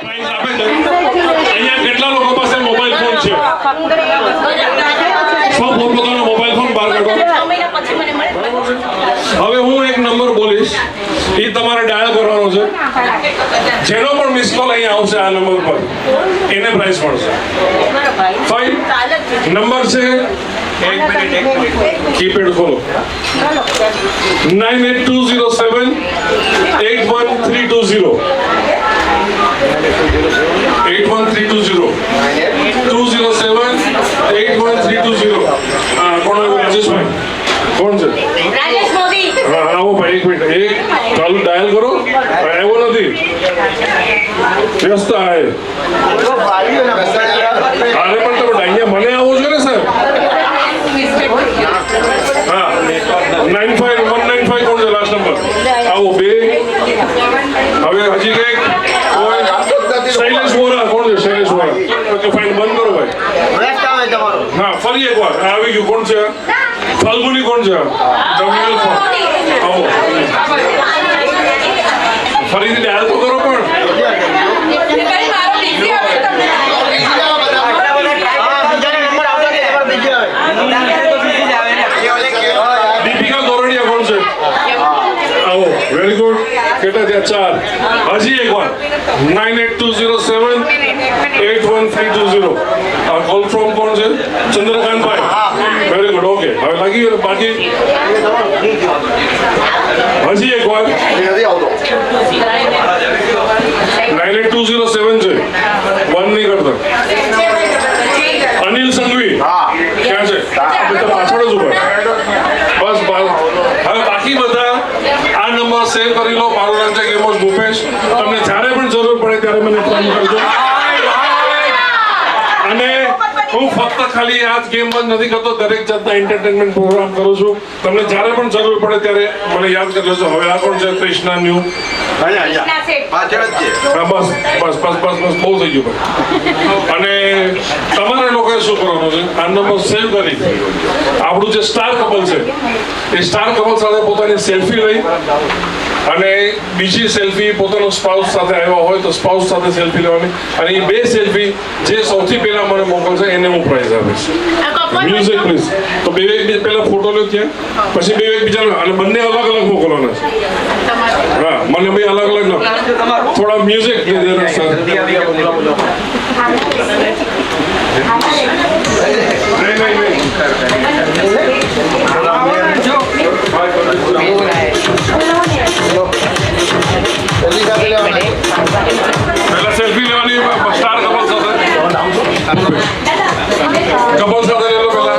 Price આપે છે. અહીંયા કેટલા લોકો પાસે મોબાઈલ ફોન છે? સૌ પોતપોતાનો મોબાઈલ ફોન બહાર કાઢો. હવે હું એક નંબર બોલીશ, એ તમારે ડાયલ કરવાનો છે. જેનો પણ મિસ કોલ અહીંયા આવશે આ નંબર પર એને પ્રાઇઝ મળશે. ફાઇન. નંબર છે, કીપેડ ખોલો, 98207 81320 81320 207 81320. કોણ રાજેશભાઈ? કોણ છે? રાજેશ મોદી. હા આવો ભાઈ, એક મિનિટ, એક ચાલુ ડાયલ કરો. એવો નથી વ્યસ્ત આય. અરે પણ તમે અહીંયા મને આવો છો ને સર? હા 95195 કોણ છે લાસ્ટ નંબર? આવો બે. હવે હજી કઈક શૈલેષ વોરા. કોણ છે? શૈલેષ વોરા. ઓકે ફાઇન, બંધ કરો ભાઈ. હા ફરી એક વાર આવી ગયું. કોણ છે? ફાલ્ગુની. કોણ છે? Double phone. આવો ફરીથી ડાયલ તો કરો. પણ દીપિકા દોરડિયા. કોણ છે? આવો વેરી ગુડ. કેટલા થયા? 4. હજી એક વાર 98207 81320. આ કોલ ફ્રોમ કોણ છે? ચંદ્રકાંતભાઈ. Very good. ઓકે હવે લાગી ગયું. બાકી હજી એક વાર 98207 છે. બંધ નહીં કરતા. અનિલ સંઘવી ક્યાં છે? પાછળ જ ઉભા. બસ હવે બાકી બધા આ નંબર સેવ કરી લો. મારું નામ છે ગેમોસ ભૂપેશ. તમને જ્યારે પણ જરૂર પડે ત્યારે મને ફોન કરજો. અને હું ફક્ત ખાલી આ જ ગેમ જ નથી કરતો, દરેક જાતના એન્ટરટેનમેન્ટ પ્રોગ્રામ કરું છું. તમને જ્યારે પણ જરૂર પડે ત્યારે મને યાદ કરી લેજો. હવે આ કોણ છે? કૃષ્ણા ન્યુ. બસ બસ બસ બસ બસ બહુ થઈ ગયું ભાઈ. અને તમારે લોકોએ શું કરવાનું છે? આ નંબર સેવ કરી આપણું જે સ્ટાર કપલ છે એ સ્ટાર કપલ સાથે પોતાની સેલ્ફી લઈ અને બીજી સેલ્ફી પોતાનો સ્પાઉસ સાથે આવ્યા હોય તો સ્પાઉસ સાથે સેલ્ફી લેવાની. અને એ બે સેલ્ફી જે સૌથી પહેલા મને મોકલશે એને હું પ્રાઇઝ આપીશ. Music please. તો બે પહેલા ફોટો લો ત્યાં, પછી બે એકબીજાનો, અને બંને અલગ અલગ મોકલવાના છે. હા મને ભાઈ અલગ અલગ ના, થોડા મ્યુઝિક પ્લીઝ એના સાથે. પહેલા સેલ્ફી લેવાની સ્ટાર કપલ સાથે. કપલ સાથે લે લો પહેલા.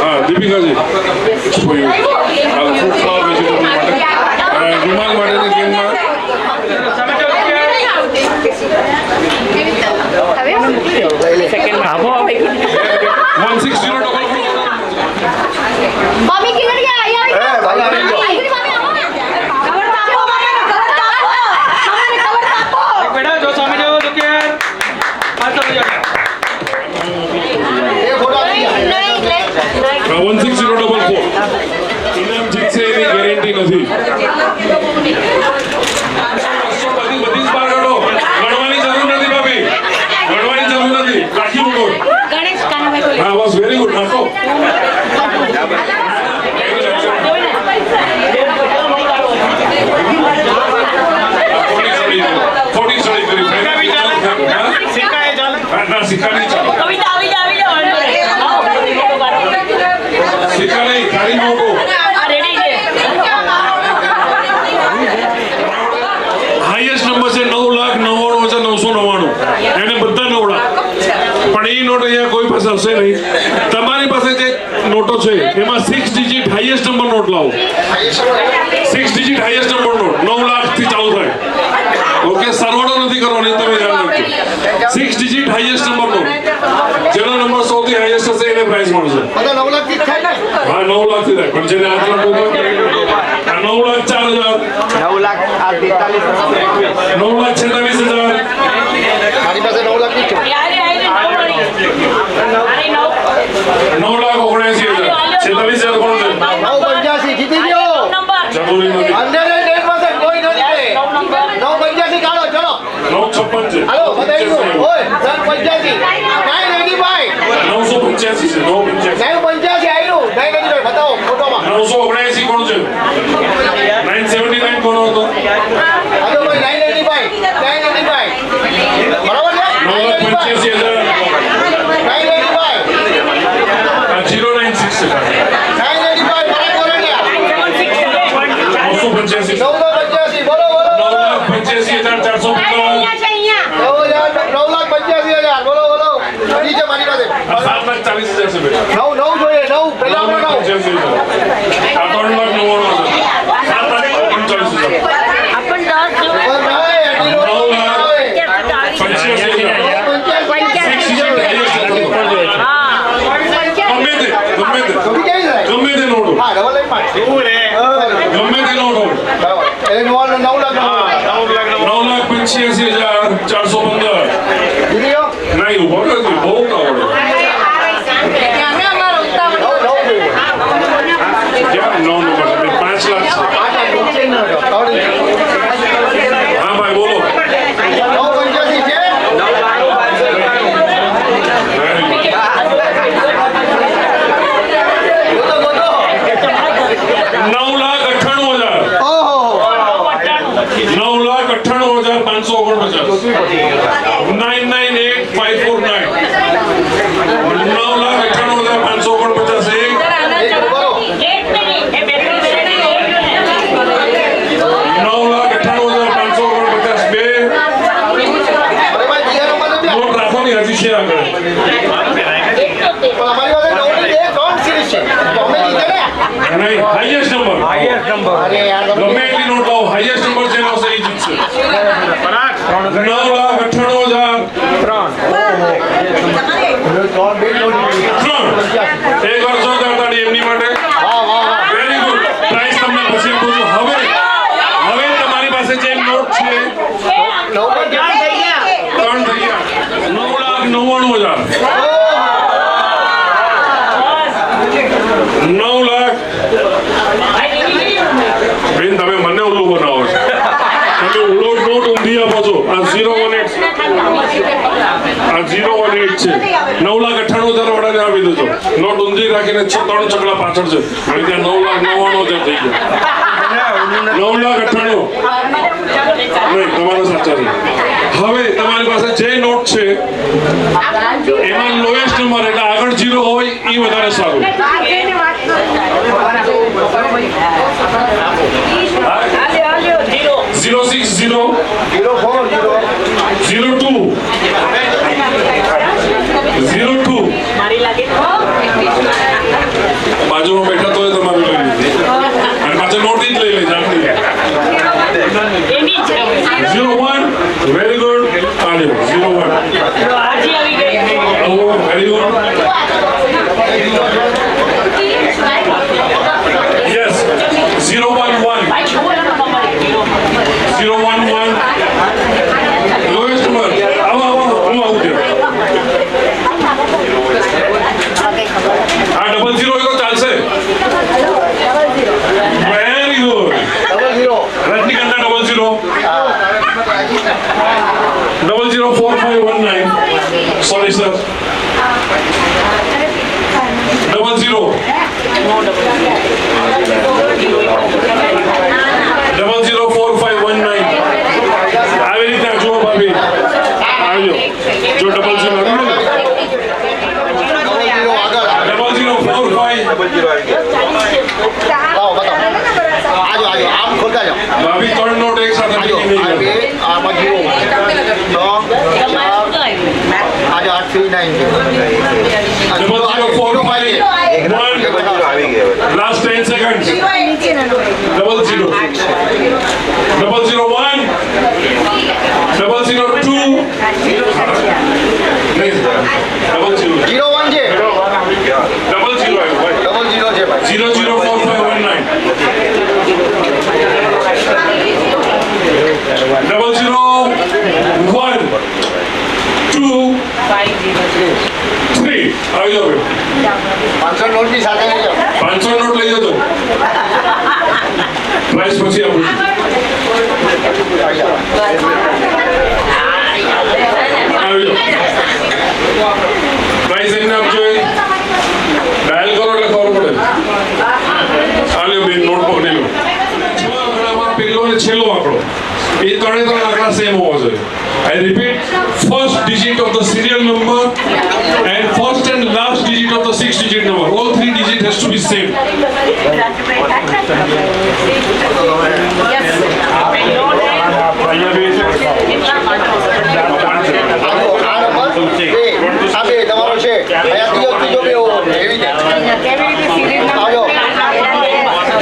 હા દીપિકાજી રૂમાલ માટેની ગેમમાં 16044. ઇનામ જીતશે એની ગેરંટી નથી. બધી બાર કાઢો. ગણવાની જરૂર નથી ભાભી, ગણવાની જરૂર નથી. રાખી મૂકો. હા બસ વેરી ગુડ. નાખો. થોડી સળી કરી ના શીખાડી ચાલો. શીખા નહીં ખાલી મૂકો. હાઈએસ્ટ નંબર છે 9,99,999. એને બધા નવડા. પણ એ નોટ અહીંયા કોઈ પાસે હશે નહીં. તમારી પાસે જે નોટો છે એમાં 6 ડિજિટ હાઈએસ્ટ નંબર નોટ લાવો. 6 digit highest number note 9 lakh થી ચાલુ થાય. ઓકે સરવાળો નથી કરવાનો, તમે યાદ રાખજો. 6 ડિજિટ હાઈએસ્ટ નંબર નોટ. જેનો નંબર સૌથી હાઈએસ્ટ હશે એને પ્રાઇઝ મળશે. બધા 9 લાખ થી થાય ને? હા 9 લાખ થી થાય. પણ જેને 8 લાખ 9,04,000 9,46,000 મારી પાસે 9 લાખ ની છે. 9,79,000 46,000 કોણ છે? 985 જીતી ગયો. જરૂરી નથી. 110% કોઈ નથી. 985 કાઢો ચલો. 9,56 છે. હાલો બધાઈ ગયું. ઓય 985 985 985 છે. 985 985 આયલું 985 બતાવો ફોટોમાં. 979 કોણ છે? 979 કોણ હતો? હાલો ભાઈ 985 બરાબર છે? 9,85,000 985 આ 096 છે. 985 બરાબર છે? 985 985 બોલો બોલો 9,85,450 9,85,000 બોલો બોલો. નીચે મારી પાસે. આ 7,40,000 છે બેટા. 9 જોઈએ 9 પહેલા આપણે 9. 9,85,000 આ 3,99,000 ગમે તે નોટ હોય. ગમે તે નોટ હોય. 9,85,415 નહીં ઉભો નથી બહુ ના આવડે. ક્યાં 9 નંબર છે? 5 લાખ છે. હા ભાઈ બોલો. હાઈએસ્ટ નંબર ગમે એટલી નોટ લાવો હાઈએસ્ટ નંબર જેનો હશે એ જીતશે. 9,98,000 એક વર્ષો તાળી એમની માટે. Very good. પ્રાઇઝ તમને પછી આપું છું. હવે તમારી પાસે જે નોટ છે 3 થઈ ગયા. 9,99,000 9 લાખ. બેન તમે મને ઉલ્લુ બનાવો છો. તમે ઉલ્લો નોટ ઊંધી આપો છો. આ 018 આ 018 છે. 9,98,000 વડાને આપી દેજો. નોટ ઊંધી રાખીને 3 ચકલા પાછળ છે. હવે ત્યાં 9,99,000 થઈ ગયા. 9,98,000 નહીં તમારા સાચા છે. હવે તમારી પાસે જે નોટ છે એમાં લોએસ્ટ નંબર એટલે આગળ 0 હોય એ વધારે સારું. 060 02 02 બાજુમાં બેઠા તો તમારું લઈ લીધી અને પાછળ નોટ જ લઈ લે જાણતી 01 વેરી ગુડ આલ્યો 01 ઓ very good yes 011 011 lowest number આવો હું આવું છું. આ 00 તો ચાલશે. વેરી ગુડ રજનીકાંતના 00 004519 સોરી સર 00 004519 આવી રીતે જુઓ ભાભી આવજો જો 00 ભાભી 3 નોટ એક સાથે ભેગી નહીં કરે. 0045 લાસ્ટ 10 સેકન્ડ્સ 00 001 002 નહીં 00 01 છે 00 આવ્યું ભાઈ 00 છે ભાઈ 004519 આવી જાઓ. પ્રાઇસ એમને આપજો. ડાયલ કરો એટલે ખબર પડે. આલ્યો બેન નોટબુક લઈ લો. છ આંકડામાં પહેલો અને છેલ્લો આંકડો એ ત્રણે ત્રણ આંકડા સેમ હોવા જોઈએ. I repeat, first digit of the serial number and first and last digit of the 6-digit number. All 3 digits has to be same. આ બે તમારો છે અહીંયા ત્રીજો બે હોવો જોઈએ. એવી રીતે આવજો.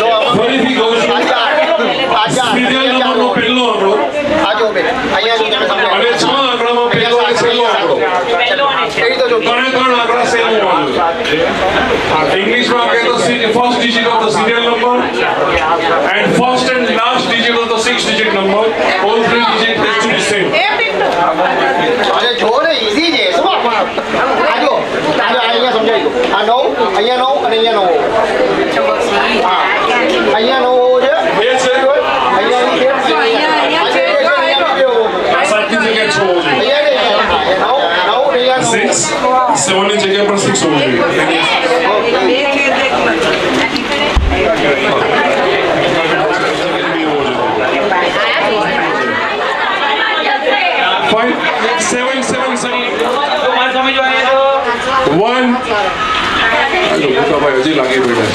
જો ફરીથી કહું છું, serial number નો પહેલો આંકડો આજો બે અહીંયા જો તમે સમજો. અને 6 આંકડામાં પહેલો અને છેલ્લો આંકડો એ રીતે જો ત્રણે ત્રણ આંકડા સેમ હોવા જોઈએ. ઇંગ્લિશમાં કહે તો first digit of the serial number and first and last digit of the 6-digit number. All 3 digits has to be same. અરે જો ને ઈઝી છે શું આજો આજો અહીંયા સમજાવી દો. આ 9 અહીંયા 9 અને અહીંયા 9 હા અહીંયા 9 હોવો છે. બે છે. અહીંયા છે. અહીંયા બે છે. અહીંયા બે હોવો જોઈએ. આ 7 ની જગ્યાએ 6 હોવું જોઈએ. અહીંયા 9 અહીંયા 9 6 7 ની જગ્યાએ પણ 6 હોવું જોઈએ. Fine. 7 7 7 1 હજી લાગી બેઠા.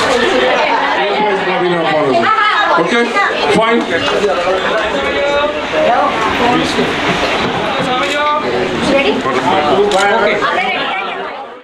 Okay fine. Ready?